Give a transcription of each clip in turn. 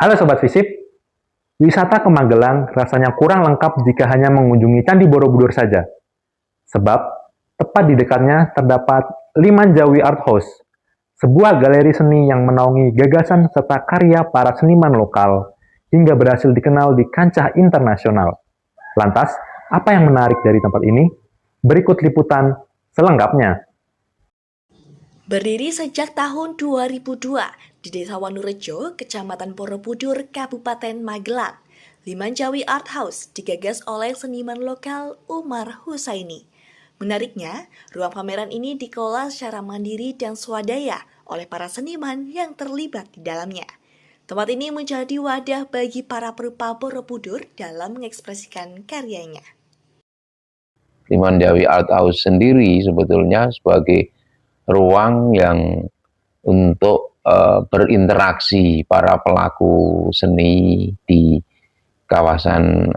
Halo Sobat Visip, wisata ke Magelang rasanya kurang lengkap jika hanya mengunjungi Candi Borobudur saja. Sebab, tepat di dekatnya terdapat Limanjawi Art House, sebuah galeri seni yang menaungi gagasan serta karya para seniman lokal hingga berhasil dikenal di kancah internasional. Lantas, apa yang menarik dari tempat ini? Berikut liputan selengkapnya. Berdiri sejak tahun 2002 di Desa Wanurejo, Kecamatan Borobudur, Kabupaten Magelang, Limanjawi Art House digagas oleh seniman lokal Umar Husaini. Menariknya, ruang pameran ini dikelola secara mandiri dan swadaya oleh para seniman yang terlibat di dalamnya. Tempat ini menjadi wadah bagi para perupa Borobudur dalam mengekspresikan karyanya. Limanjawi Art House sendiri sebetulnya sebagai ruang yang untuk berinteraksi para pelaku seni di kawasan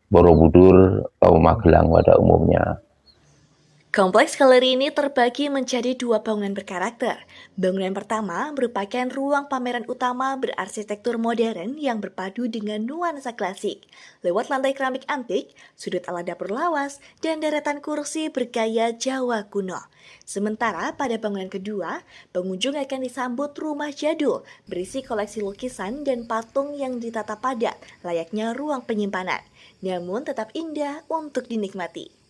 Borobudur atau Magelang pada umumnya. Kompleks galeri ini terbagi menjadi dua bangunan berkarakter. Bangunan pertama merupakan ruang pameran utama berarsitektur modern yang berpadu dengan nuansa klasik. Lewat lantai keramik antik, sudut ala dapur lawas, dan deretan kursi bergaya Jawa kuno. Sementara pada bangunan kedua, pengunjung akan disambut rumah jadul berisi koleksi lukisan dan patung yang ditata padat, layaknya ruang penyimpanan. Namun tetap indah untuk dinikmati.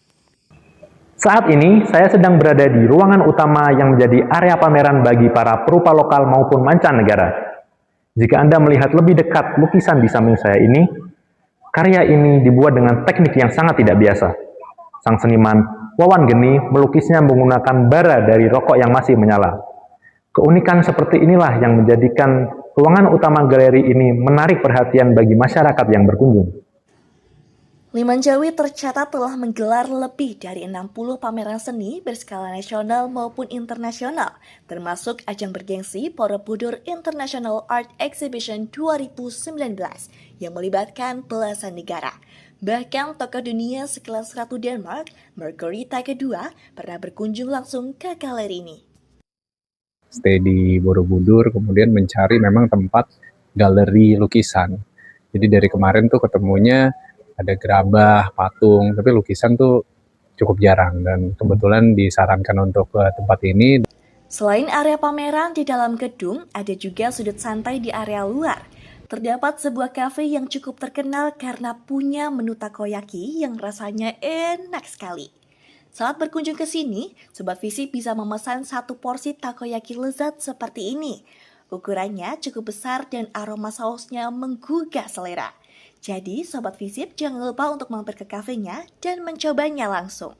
Saat ini, saya sedang berada di ruangan utama yang menjadi area pameran bagi para perupa lokal maupun mancanegara. Jika Anda melihat lebih dekat lukisan di samping saya ini, karya ini dibuat dengan teknik yang sangat tidak biasa. Sang seniman, Wawan Geni, melukisnya menggunakan bara dari rokok yang masih menyala. Keunikan seperti inilah yang menjadikan ruangan utama galeri ini menarik perhatian bagi masyarakat yang berkunjung. Limanjawi tercatat telah menggelar lebih dari 60 pameran seni berskala nasional maupun internasional, termasuk ajang bergengsi Borobudur International Art Exhibition 2019 yang melibatkan belasan negara. Bahkan tokoh dunia sekelas Ratu Denmark, Margarita II, pernah berkunjung langsung ke galeri ini. Stay di Borobudur, kemudian mencari memang tempat galeri lukisan. Jadi dari kemarin tuh ketemunya ada gerabah, patung, tapi lukisan tuh cukup jarang dan kebetulan disarankan untuk ke tempat ini. Selain area pameran di dalam gedung, ada juga sudut santai di area luar. Terdapat sebuah kafe yang cukup terkenal karena punya menu takoyaki yang rasanya enak sekali. Saat berkunjung ke sini, Sobat Visip bisa memesan satu porsi takoyaki lezat seperti ini. Ukurannya cukup besar dan aroma sausnya menggugah selera. Jadi, Sobat Visip jangan lupa untuk mampir ke kafenya dan mencobanya langsung.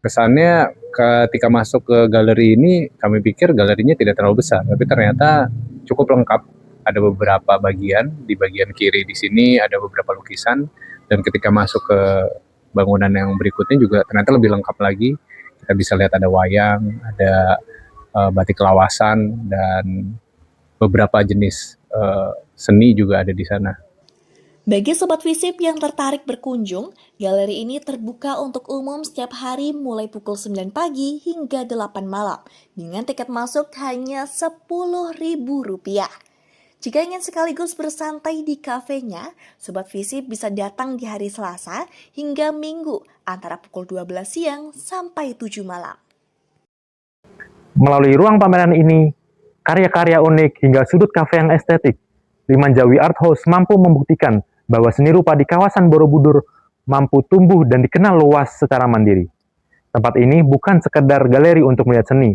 Kesannya ketika masuk ke galeri ini, kami pikir galerinya tidak terlalu besar, tapi ternyata cukup lengkap. Ada beberapa bagian, di bagian kiri di sini ada beberapa lukisan, dan ketika masuk ke bangunan yang berikutnya juga ternyata lebih lengkap lagi. Kita bisa lihat ada wayang, ada batik lawasan, dan beberapa jenis seni juga ada di sana. Bagi Sobat Visip yang tertarik berkunjung, galeri ini terbuka untuk umum setiap hari mulai pukul 9 pagi hingga 8 malam dengan tiket masuk hanya Rp10.000. Jika ingin sekaligus bersantai di kafenya, Sobat Visip bisa datang di hari Selasa hingga Minggu antara pukul 12 siang sampai 7 malam. Melalui ruang pameran ini, karya-karya unik hingga sudut kafe yang estetik, Limanjawi Art House mampu membuktikan bahwa seni rupa di kawasan Borobudur mampu tumbuh dan dikenal luas secara mandiri. Tempat ini bukan sekedar galeri untuk melihat seni,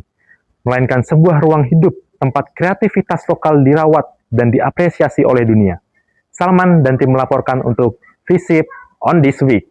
melainkan sebuah ruang hidup tempat kreativitas lokal dirawat dan diapresiasi oleh dunia. Salman dan tim melaporkan untuk Visip on this week.